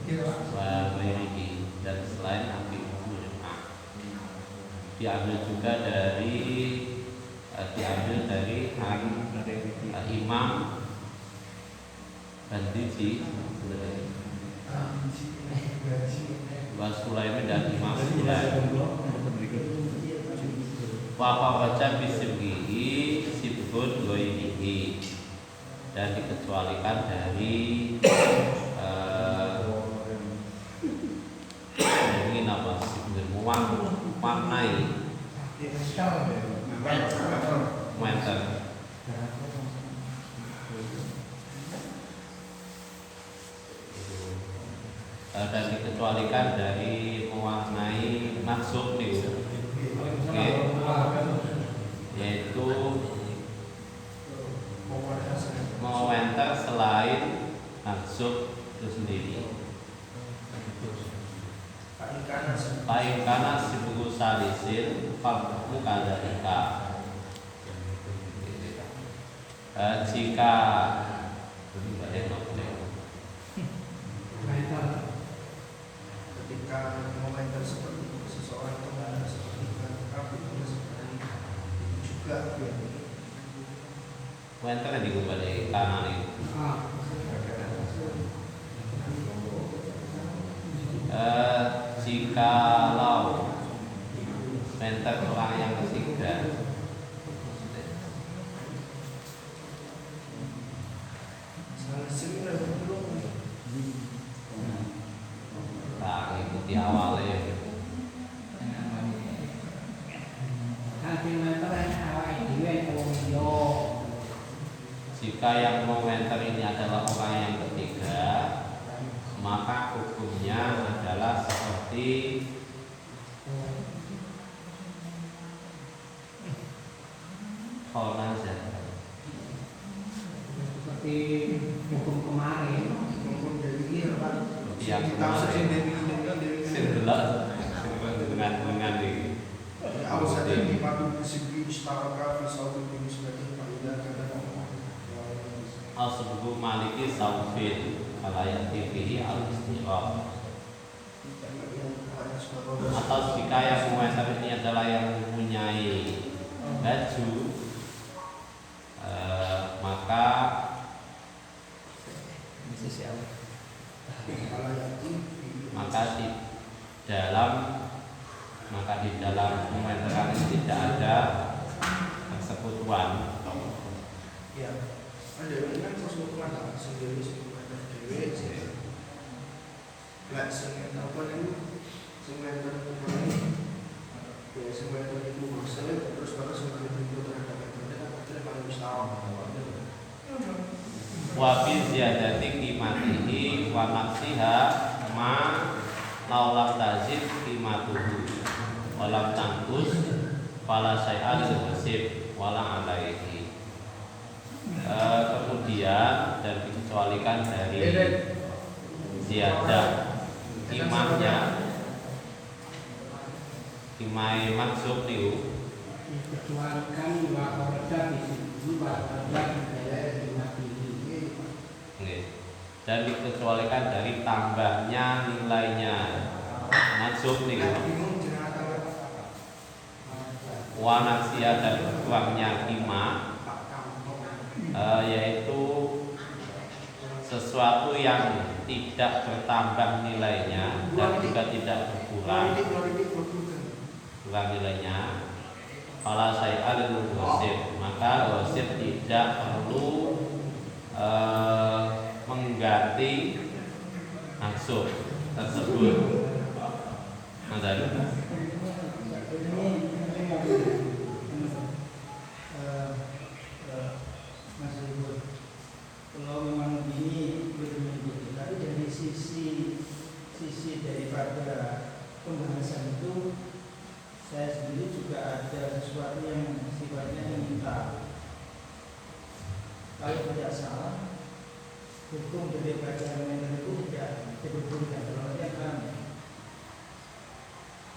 wa ghairihi, dan selain Abi Jum'ah. Diambil juga dari Imam Bandiji wa Sulaiman dan Imam Sulaiman. Wa kharaja bisibgihi sibgun ghairihi, dan dikecualikan dari ini apa sibgun mewarnai meter. Dan dikecualikan dari mewarnai maksud nih, yaitu mewenter selain maksud itu sendiri. Paingkana sibuku salisin fakmu kadalika. Jika ketika komentar seperti itu, seseorang komentar seperti itu, tapi itu juga komentar di kembali kanan itu. Jikalau komentar orang yang ketiga ikuti awalnya. Jika yang komentar ini adalah orang yang ketiga, maka hukumnya adalah seperti khonazah, seperti hukum kemarin, hukum dari ini apa? Yang kemarin dengan di awal saja dipadu disebut istaraka fi sawti bin nisbati pada kadang al-subuh maliki saufin alayat tifihi al-istiqam. Atau jika yang komentar ini adalah yang mempunyai baju, maka di dalam komentar ini tidak ada persekutuan. Ya, ada kan persekutuan sendiri komentar dewi. Nggak sengaja apa nih? Komentar ini, ya komentar itu maksudnya terus komentar itu terhadap internet apa paling mustahil. Wa fi ziyadati qimatihi wa naqsiha ma laulam tazid qimatuhu wa lam tangkus fala syai'an wasif wala alaihi. Kemudian dan dikecualikan dari ziyadah imamnya, imai maksud itu dikecualikan wa kharaja bisibgihi wa kharaja dan dikecualikan dari tambahnya nilainya maksud nih wanaksia dan berkurangnya kima, yaitu sesuatu yang tidak bertambah nilainya dan juga tidak berkurang nilainya. Fala syai'a lil wasif, maka wasif tidak perlu mengganti maksud tersebut. Kalau memang ini begitu, tapi dari sisi daripada pembahasan itu, saya sendiri juga ada sesuatu yang sifatnya minta. Kalau tidak salah, hukum dari bacaan itu tidak diperbolehkan. Kalau kan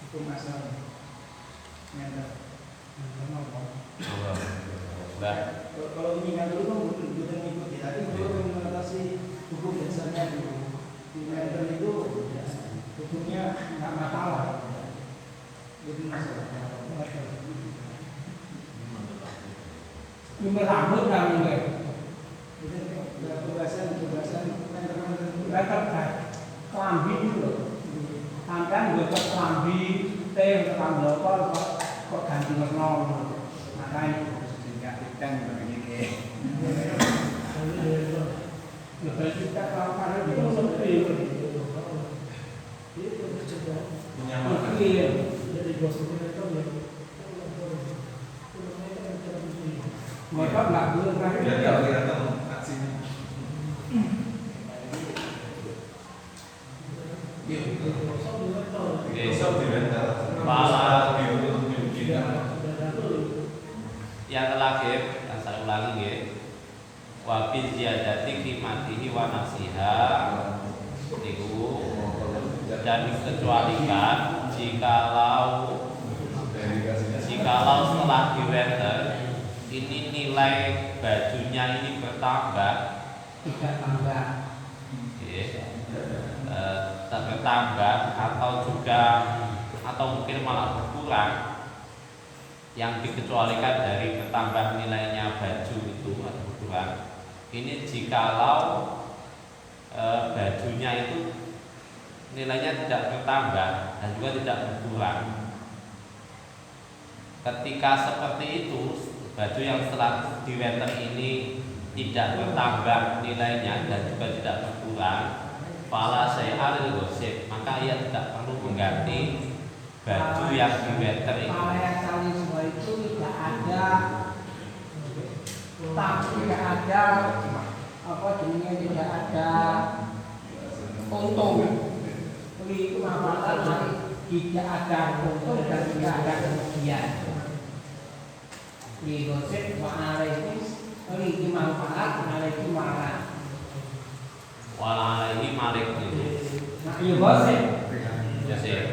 hukum asal mental. Kalau mengingat dulu kan bukan mengikuti, tapi kalau mengatasi hukum dasarnya di mental itu Nyumir rambut kan nyumir. Itu pembahasan Terkait kelambi itu loh. Sampai buat kelambi, teh kelambi kok ganti warna. Makanya Sehingga kita begini. kita kalau itu seperti Menyamakan. jadi 20 meter ya. mereka nggak boleh Biar kalau kita tahu aksinya. Besok di rental. Pala Biar yang terakhir yang saya ulangi ya. Wabil ziyadati qimatihi wa nafsiha niku dan dikecualikan jikalau setelah dirender ini nilai bajunya ini bertambah tidak tambah. Bertambah atau mungkin malah berkurang, yang dikecualikan dari bertambah nilainya baju itu atau berkurang ini jikalau bajunya itu nilainya tidak bertambah dan juga tidak berkurang. Ketika seperti itu, baju yang setelah dirender ini tidak bertambah nilainya dan juga tidak berkurang, fala syai'al gosip, maka ia tidak perlu mengganti baju yang dirender itu. Kalau yang saling semua itu tidak ada tidak ada apa jenisnya, tidak ada untung. Beli itu apa? Tidak ada untung dan tidak ada kerugian. Di gosip mana itu beli manfaat, mana itu marah. Wala ini malik itu. Nah, iya gosip. Gosip.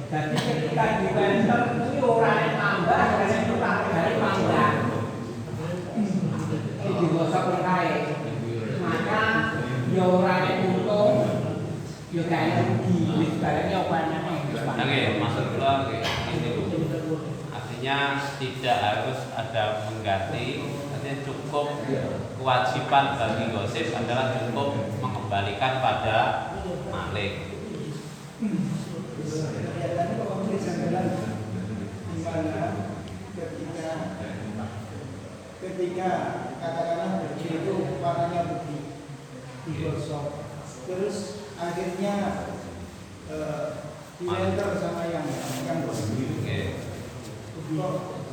Jadi ketika di vendor itu orang tambah, orang itu dari mangga. Ini digosok terkait. Maka ya orang untung, ya kayak rugi. Sebenarnya apa Oke, maksud gua ini artinya tidak harus ada mengganti, artinya cukup kewajiban bagi gosip adalah cukup mengembalikan pada malik. Kelihatannya kalau tulisan jalan di mana ketika katakanlah baju itu warnanya putih digosok, terus akhirnya dirender sama yang gosok. Oke. Kok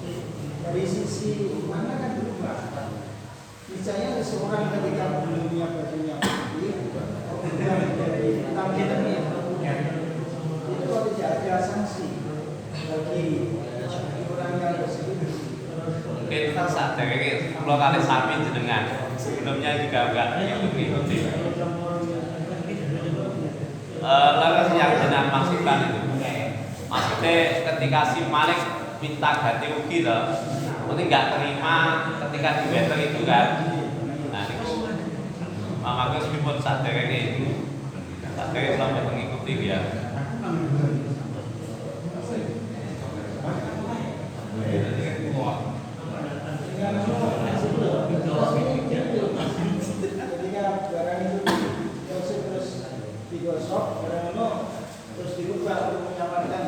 dari sisi mana kan berubah. Misalnya seseorang ketika belinya bajunya putih, kemudian dari tampilannya itu kalau tidak ada sanksi bagi orang yang tersebut. Mungkin saat ini kalau kali sami jenengan sebelumnya juga enggak mengikuti. Lalu yang jenengan maksudkan itu, maksudnya ketika si Malik minta ganti rugi loh, mungkin nggak terima ketika di vendor itu kan. Nah itu maka meskipun saat ini selalu mengikuti dia. Ketika barang itu terus digosok, terus dirubah untuk menyamarkan.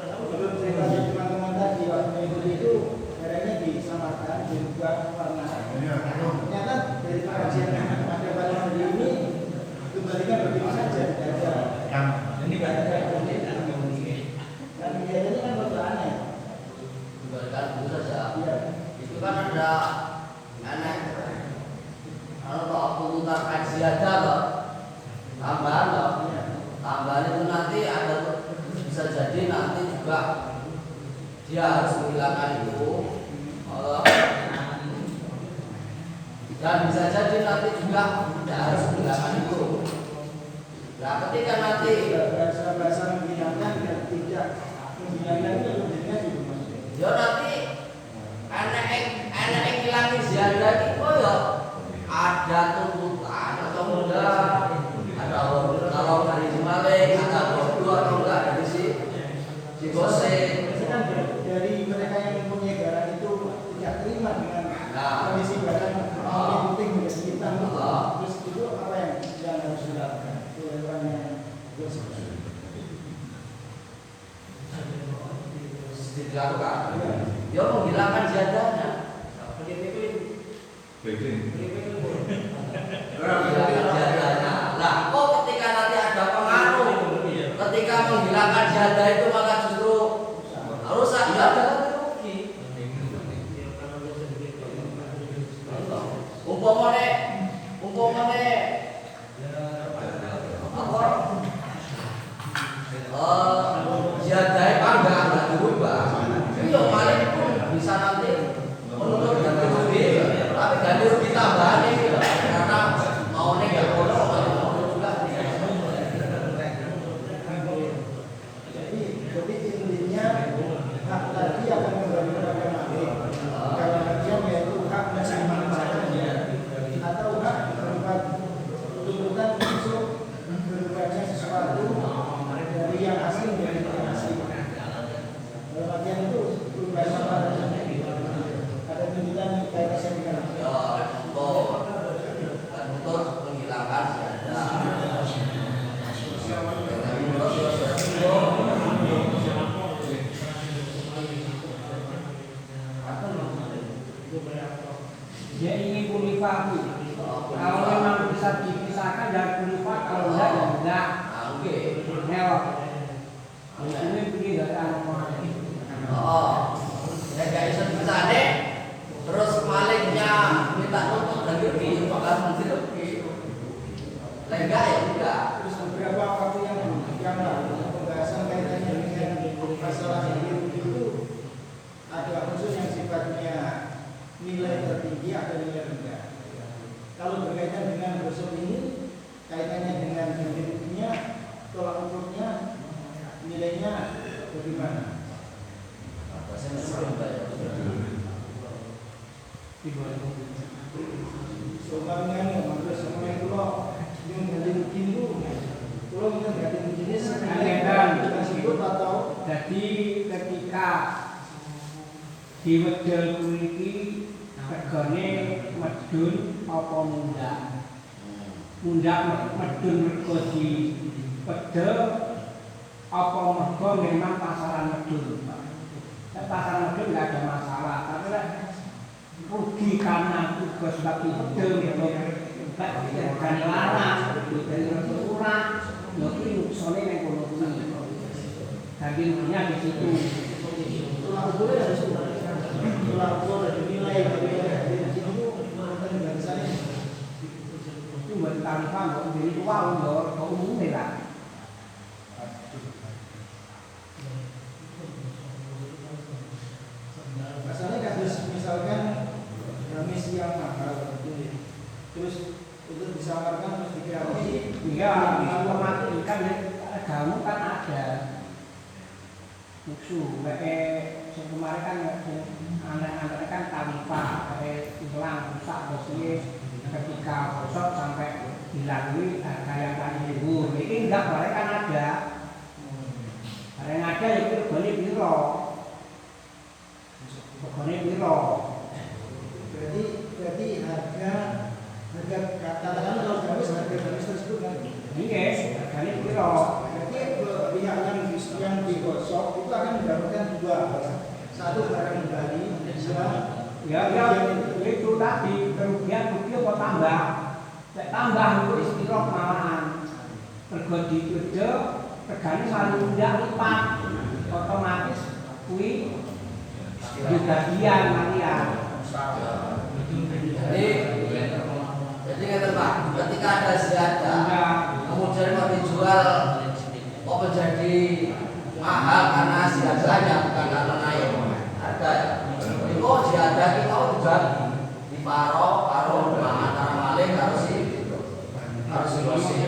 Menurut ceritanya teman-teman tadi waktu itu barangnya disamarkan, dirubah warna. Ternyata dari kajian ada barang seperti ini kembalikan begitu saja, tidak ada. Ini tidak ada dan kejadiannya kan betul aneh. Kembalikan itu saja. Iya. Itu kan ada aneh. Kalau waktu putar kaji aja loh, tambahan loh. Tambahan itu nanti ada bisa jadi nanti juga dia harus menghilangkan itu. Dan bisa jadi nanti juga tidak harus menghilangkan itu. Nah, ketika nanti bahasa menghilangkan dan tidak menghilangkan itu maksudnya gitu Mas. ya nanti anak yang ngilangi ziyadah itu ya ada tuntutan atau enggak, ada kalau dari si Malik ada order atau enggak dari si gosip. Itu kan dari mereka yang mempunyai barang itu tidak terima dengan Nah, dilakukan. Dia menghilangkan jadanya. Menghilangkan jadanya. Nah, kok ketika nanti ada pengaruh, ketika menghilangkan jada itu maka justru rusak jada kan rugi. Umpamane jadai panggang nggak dirubah, itu malah pun bisa nanti menuntut ganti rugi, tapi ganti rugi tambahan ini karena mau nggak bodoh mau juga. Jadi intinya hak tadi akan kembali kepada malik. Kalau bagian yaitu hak mencari atau hak berupa tuntutan untuk berubahnya sesuatu dari yang asing menjadi yang asing. Kalau bagian itu berubahnya pada ada tuntutan kaitan dengan Untuk menghilangkan jada. Dia ingin kulifah. Kalau memang bisa dipisahkan dari kulifah, kalau enggak ya enggak. Oke. Mewah. Ini begini dari anak orang. Ya gak bisa dipisahkan. Terus maliknya minta nuntut ganti rugi, bakal ganti rugi. Enggak ya enggak. terus beberapa waktu yang lalu pembahasan kaitannya dengan masalah ganti itu ada khusus yang sifatnya nilai tertinggi atau nilai rendah. Kalau berkaitan dengan brosur ini kaitannya dengan ganti ruginya, tolak ukurnya nilainya bagaimana? Soalnya terus semuanya kalau yang ganti rugi itu kalau kita ganti rugi ini sebenarnya tersebut atau Jadi ketika di wedel kuliki regane medun apa mundak. Mundak medun mergo di wedel apa mergo memang pasaran medun. Pasaran medun nggak ada masalah, tapi rugi karena juga sebab di wedel gitu. Dan larang dari kurang, jadi nuksone yang kono kuwi. Ganti ruginya di situ. tolak ukurnya harus tolak ukur dari nilai dari itu menurut dengan saya Itu buat tanpa nggak jadi uang nggak umum lah. masalahnya kasus misalkan gamis yang mahal terus untuk disamarkan terus diganti Iya, otomatis kan kamu kan ada musuh. Kayak kemarin kan anak-anak kan tanpa kayak hilang rusak bersih ketika gosok sampai dilalui harga yang paling luhur. Ini enggak, kemarin kan ada. Yang ada itu regane piro? Regane piro? berarti harga katakanlah kalau gamis harga gamis tersebut kan Iya, regane piro? berarti pihak yang digosok itu akan mendapatkan dua hal. Satu barang kembali, dua Ya, itu tadi kerugian rugi apa tambah? Tambah itu istirahat malahan. Mergo dituju regane malah ndak lipat. Otomatis kuwi bagian malian. Jadi kata Pak, ketika ada siada, kemudian mau dijual, kok menjadi mahal karena siadanya bukan karena naik harga. Itu siada kita juga diparo antara maling harus dilusi.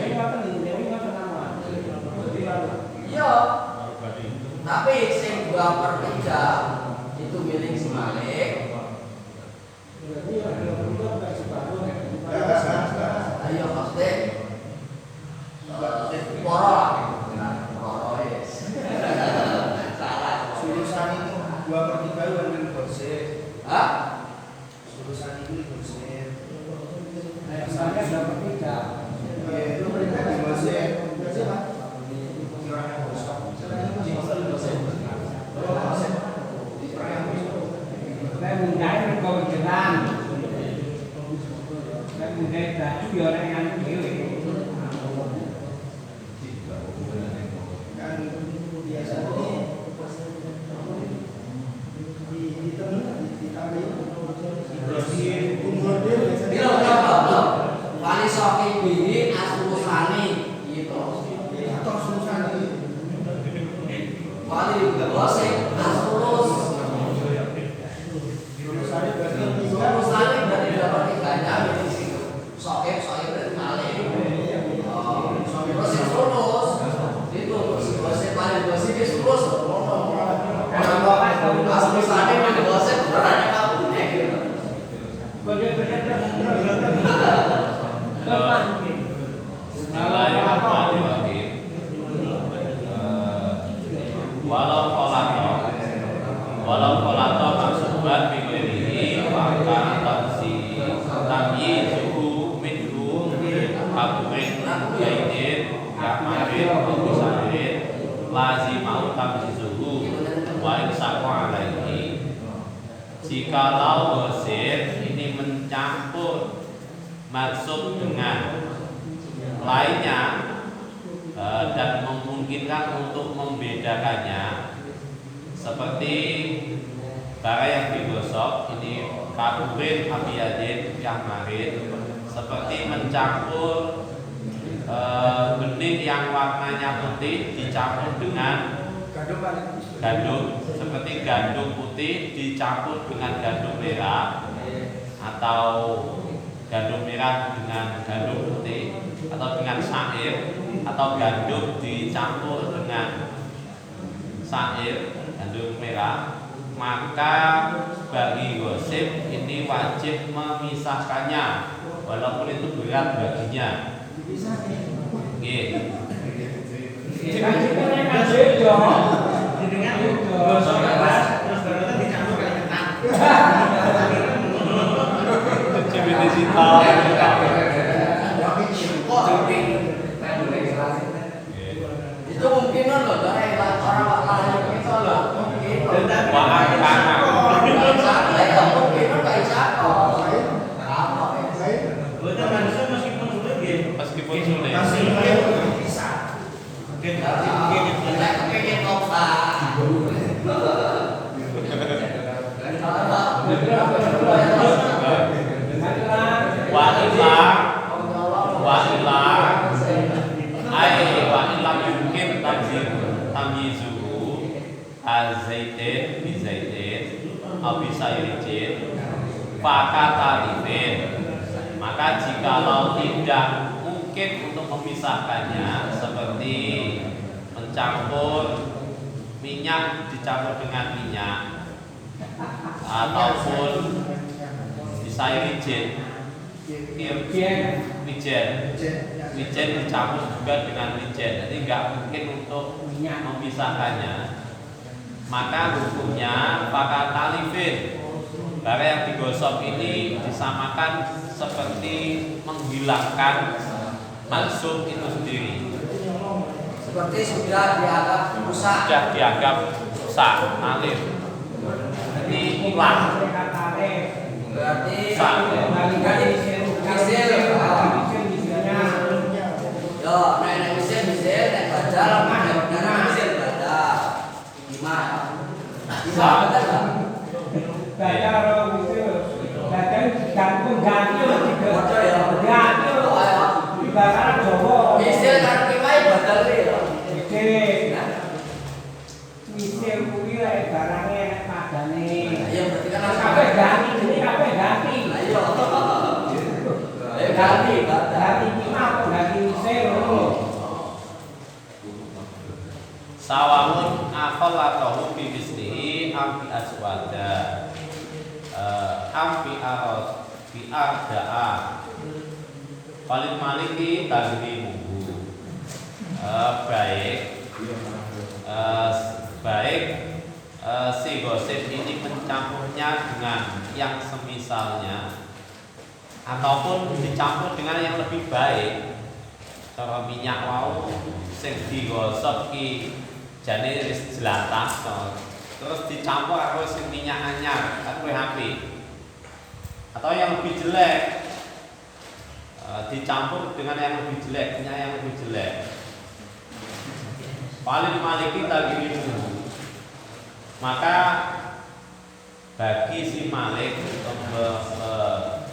Iya, tapi sing 2/3 itu milik si Malik. berarti yang beruntung bukan separuh. Ayo maksudnya poro yes. Salah. Sulusan itu 2/3 yang digosip. Hah? Sulusan itu digosip. Misalnya dapat 3. Itu mereka digosip. Orang yang gosok. Zaidin Ya'marin Abisarin lazimau tamyizuhu wa insaqo alaihi. Jikalau gosip ini mencampur maksud dengan lainnya dan memungkinkan untuk membedakannya, seperti barang yang digosok ini kaburin abiyadin Ya'marin, seperti mencampur benih yang warnanya putih dicampur dengan gandum, seperti gandum putih dicampur dengan gandum merah, atau gandum merah dengan gandum putih, atau dengan syair, atau gandum dicampur dengan syair gandum merah, maka bagi gosip ini wajib memisahkannya walaupun itu berat baginya. Nggih. Itu mungkin loh, orang lain itu loh, mungkin. Meskipun sulit. Wa mungkin tamyizuhu az-zaidin bi-zaidin aw bi-sayrijin fakatalifin. Maka jikalau tidak mungkin untuk memisahkannya, seperti mencampur minyak dicampur dengan minyak, ataupun disayrijin wijen dicampur juga dengan wijen, jadi nggak mungkin untuk memisahkannya, maka hukumnya fakatalifin. Barang yang digosok ini disamakan seperti menghilangkan maksud itu sendiri. Seperti sudah dianggap rusak. Sudah dianggap rusak, alif. Jadi hilang. Berarti misil. Yo, nek misil, nek badal, nek misil badal. Gimana? Gimana badal? Badal itu gantung ganti Bodoh ya. ganti di bakaran Jawa. Misil kan kiwai badal ya. Misil kuwi lek barange nek padane. Iya berarti kan Kabeh ganti, jenenge kabeh ganti. Ayo. Ganti badal. Ganti kimah ganti misil ngono. Sawamun akhalatahu bi mislihi am bi aswada am bi arda'a paling maliki tagrimuhu. Baik si gosip ini mencampurnya dengan yang semisalnya ataupun dicampur dengan yang lebih baik. Cara minyak wau sing digosok ki jane wis jelatah terus dicampur karo sing minyak anyar kan luwih apik. Atau yang lebih jelek dicampur dengan yang lebih jelek, minyak yang lebih jelek. Paling maliki tagrimu. Maka bagi si malik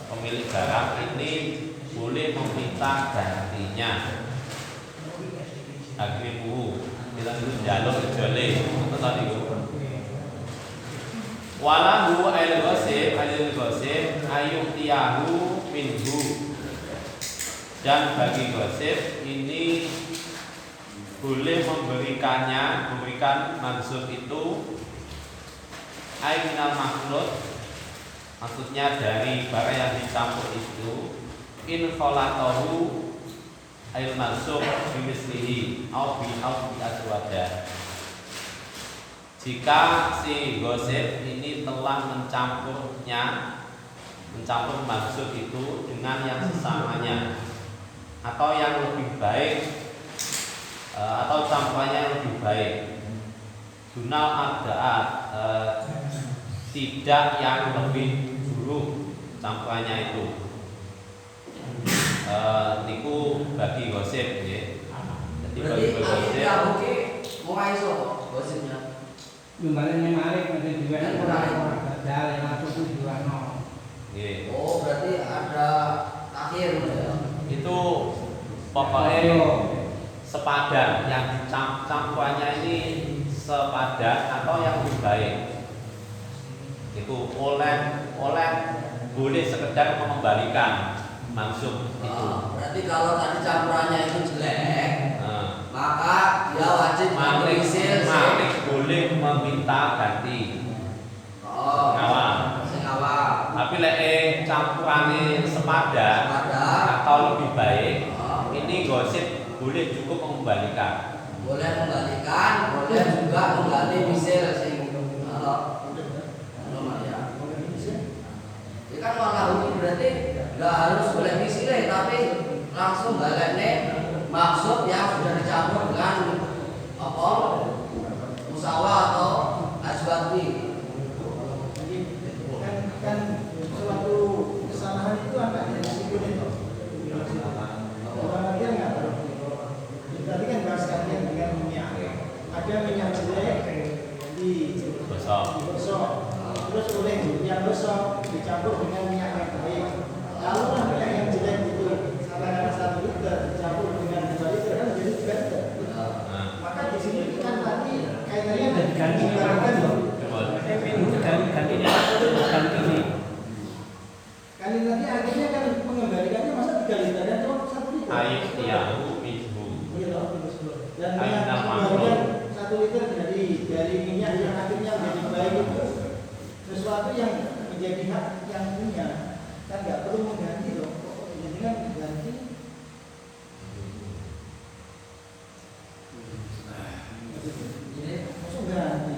pemilik barang ini boleh meminta gantinya. Agrimu kita dulu jalur kecuali itu tadi. Walahu ail gosip ayum tiyahu minhu. Dan bagi gosip ini boleh memberikan maksud itu minal makhluk, maksudnya dari barang yang dicampur itu in kholatohu ail mansub bimislihi au bi aswada. Jika si gosip ini telah mencampur maksud itu dengan yang sesamanya, atau yang lebih baik atau campurannya yang lebih baik. Dunal adaat tidak yang lebih buruk campurannya itu. Niku bagi gosip ya. Jadi Berarti bagi gosip. akhirnya oke mulai so gosipnya. Lumbalnya Malik ada juga yang ada yang masuk tujuan no. Nggih. Oh berarti ada akhir ya. Itu pokoknya sepadan yang campurannya ini sepadan atau yang lebih baik. Itu oleh boleh sekedar mengembalikan maksud itu. Berarti kalau tadi campurannya itu jelek, maka dia wajib Malik misil boleh meminta ganti. Oh, Awal. sing awal. Tapi lek campurannya sepadan Sepadan. atau lebih baik, Oh. ini gosip boleh cukup mengembalikan. Boleh menggantikan, boleh juga mengganti misil sing kalau ya. Ini kan warna hukum berarti nggak harus boleh misil tapi langsung balene maksud yang sudah dicampur dengan apa musawah atau ajwati. kan suatu kesalahan itu akan ada risiko itu. Orang dia nggak tahu. Tadi kan bahas kalian dengan minyak. Ada minyak jelek digosok, terus oleh yang gosok dicampur dengan minyak yang baik. Kalau minyak yang jelek itu katakanlah 1 liter dicampur dengan 2 liter kan jadi 3 liter. Maka di sini kan tadi kaitannya Ganti ibaratkan kali nanti akhirnya kan mengembalikannya masa 3 liter dan cuma 1 liter. Air tiahu minhu. Iya loh. Dan Air yang nama mengembalikan 1 liter dari minyak yang akhirnya menjadi baik itu sesuatu yang menjadi hak yang punya, kan nggak perlu mengganti loh. Jadi kan mengganti maksud ganti.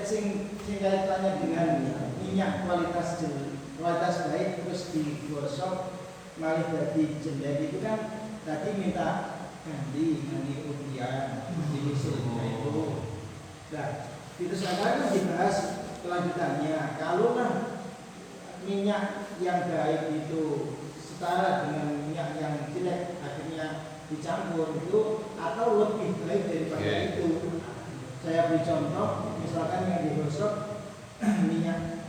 Sing kaitannya dengan minyak kualitas baik terus digosok malah jadi jelek itu kan tadi minta ganti ujian di misalnya itu. Nah, itu sekarang dibahas kelanjutannya. Kalau minyak yang baik itu setara dengan minyak yang jelek akhirnya dicampur itu atau lebih baik daripada itu. Saya beri contoh, misalkan yang digosok minyak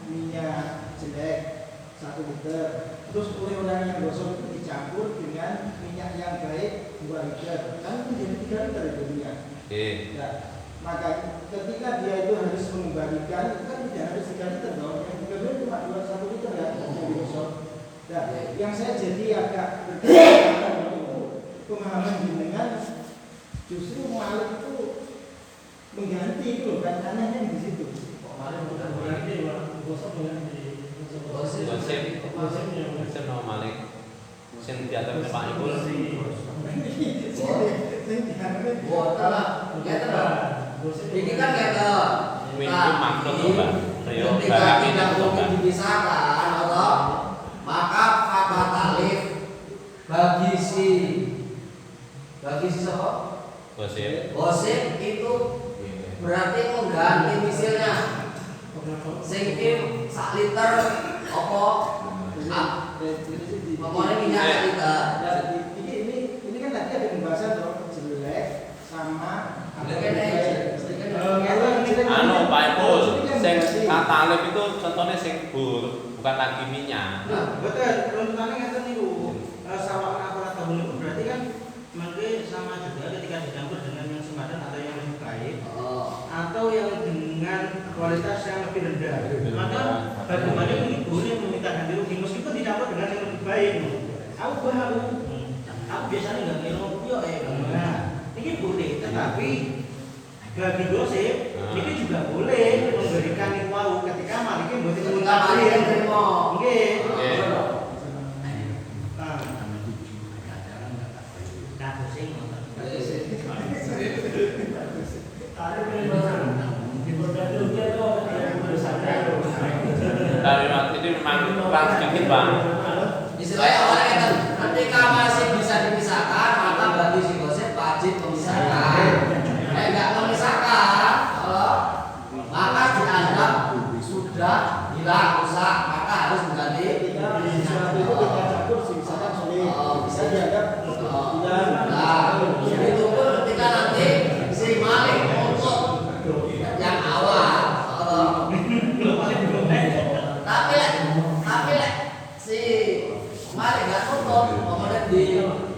jelek 1 liter, terus oleh orang yang gosok itu dicampur dengan minyak yang baik 2 liter, kan menjadi 3 liter itu minyak. Ya, maka ketika dia itu harus mengembalikan, itu kan tidak harus 3 liter dong, yang dikembalikan cuma 1 liter ya yang digosok. Nah, yang saya jadi agak berbeda pemahaman dengan justru Malik itu mengganti itu loh, kan anehnya di situ. Gosip nama Malik. Sing diatur Pak Ibu. Ini kan kata Minum makhluk Mbak. Ayo ketika barang tidak ini mungkin Mbak. dipisahkan atau maka fakta talif bagi siapa? Gosip itu berarti mengganti misilnya. Singkim 1 liter apa? Pokoknya minyak 1 liter. Ini kan tadi ada pembahasan dong jelek sama Anu Pak Ibu, sing katalip itu contohnya sing bukan lagi minyak. betul, runtutannya ngeten niku. Sawah apa tahun itu berarti kan mangke sama juga ketika dicampur dengan yang sepadan atau yang lebih baik atau yang dengan kualitas yang lebih rendah. Maka bagaimana ini boleh meminta ganti rugi meskipun dicampur dengan yang lebih baik. Aku biasanya nggak ngira yo ini boleh, tetapi bagi gosip ini juga boleh memberikan info ketika Maliknya buat Maliknya terima. Tapi ini memang kurang sedikit Bang. Istilahnya awalnya kan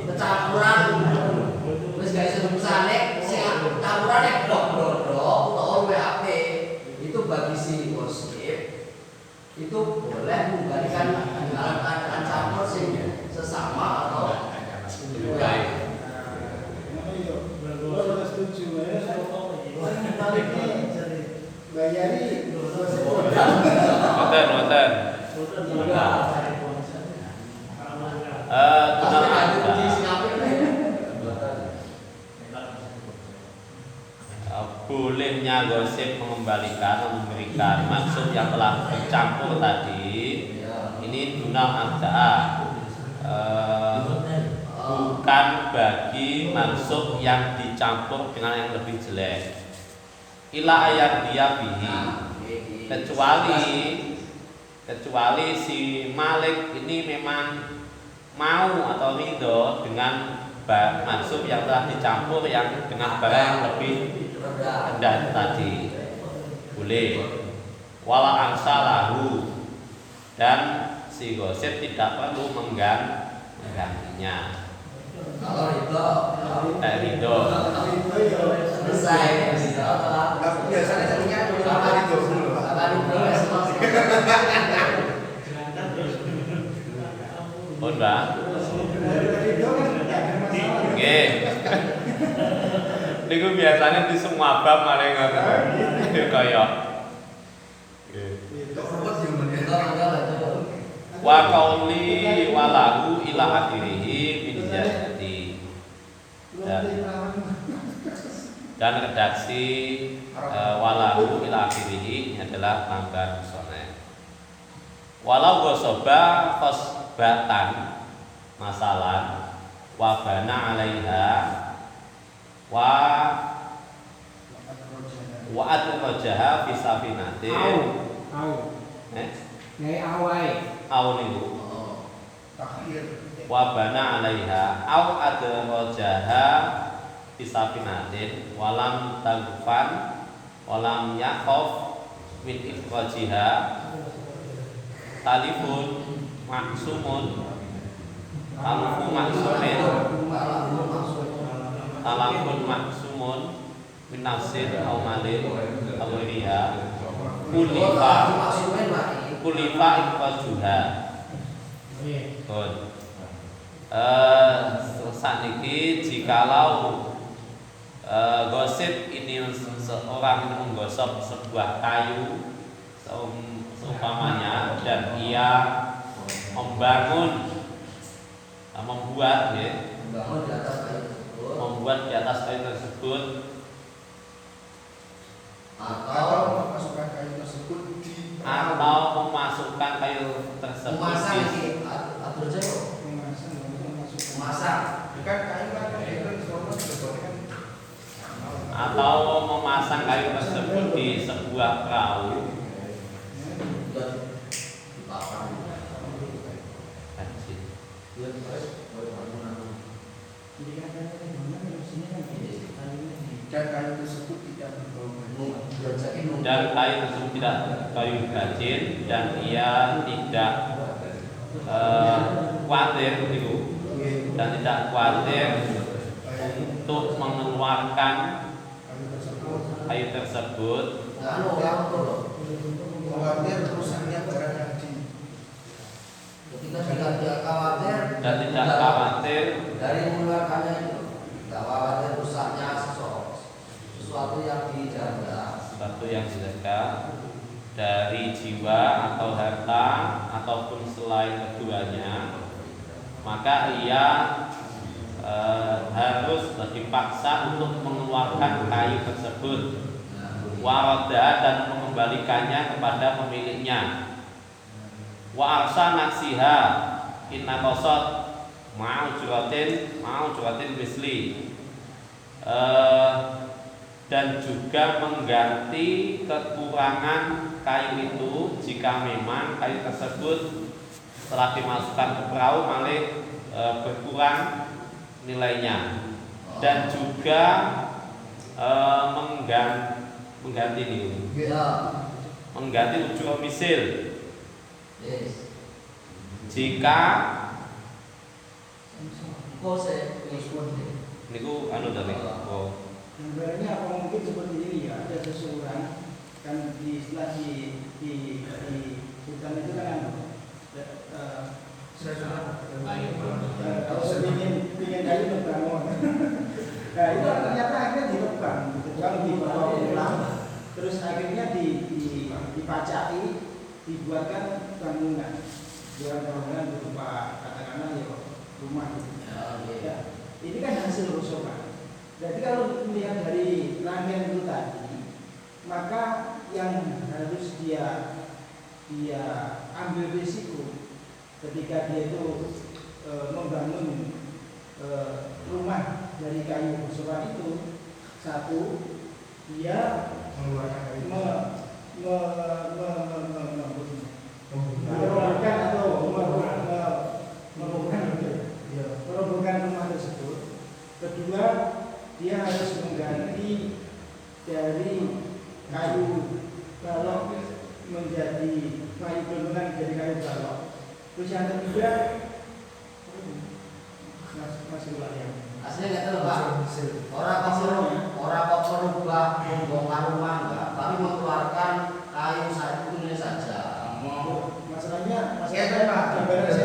kecampuran wis gak iso dipesane sing campurane blok-blok utawa WAP itu bagi si gosip itu boleh mengembalikan dalam keadaan campur sing sesama atau Baik. Kalau setuju ya, baliknya bayari Wonten. Tunal bolehnya gosip mengembalikan atau memberikan maksud yang telah bercampur tadi ini dunal adza bukan bagi maksud yang dicampur dengan yang lebih jelek ila ayat dia bihi kecuali si Malik ini memang mau atau ridho dengan maksud yang telah dicampur yang dengan barang yang lebih rendah tadi boleh wala angsalahu dan si gosip tidak perlu menggantinya kalau itu ridho selesai biasanya jadinya apa itu dulu Pak. akan pun Mbak nggih niku biasanya di semua bab malah ngoten kaya wa qauli walahu ila akhirih min jazati dan redaksi walahu ila akhirih ini adalah tambahan soneh walau gosoba khosbatan masalah wa bana alaiha wa atrajaha fi safinatin au niku wa bana alaiha au atrajaha fi safinatin walam tagfan walam yakhaf min ikhrajiha talifun maksumun talafun maksumun min nafsin au malin au riha kulifa ikhrajuha saniki jikalau gosip ini seorang ini menggosok sebuah kayu seumpamanya dan ia membuat di atas kayu tersebut Atau memasukkan kayu tersebut di bukan kayu kan itu sebetulnya kan atau memasang kayu tersebut di sebuah perahu. dan kayu tersebut tidak berbau Dan kayu tersebut tidak kayu gajin dan ia tidak khawatir itu dan tidak khawatir untuk mengeluarkan kayu tersebut khawatir rusaknya barang yang di ketika tidak khawatir dan tidak khawatir dari mengeluarkannya itu tidak khawatir rusaknya sesuatu yang dijaga dari jiwa atau harta ataupun selain keduanya, maka ia harus dipaksa untuk mengeluarkan kayu tersebut waroda dan mengembalikannya kepada pemiliknya wa arsa naksiha inna qasad mau juratin misli dan juga mengganti kekurangan kayu itu jika memang kayu tersebut setelah dimasukkan ke perahu malah berkurang nilainya dan juga mengganti ujung misil jika Pose, Niku anu dari oh Gambarannya apa mungkin seperti ini ya, ada seseorang kan di istilah di hutan itu kan kalau ingin kayu membangun. Nah itu ternyata akhirnya ditebang, ditebang dibawa pulang, terus akhirnya dipacaki, dibuatkan bangunan berupa katakanlah ya rumah. Ya, ini kan hasil rusuhan. Jadi kalau melihat dari rangkaian itu tadi, maka yang harus dia ambil risiko ketika dia itu membangun rumah dari kayu rusuhan itu, satu, dia merobohkan atau merobohkan rumah tersebut. Kedua, dia harus mengganti dari kayu balok menjadi kayu bangunan menjadi kayu balok. Terus yang ketiga, masih ulang ya. Aslinya nggak tahu Pak. Orang kok merubah membongkar rumah enggak, tapi mengeluarkan kayu satunya saja. Masalahnya Pak. gambaran saya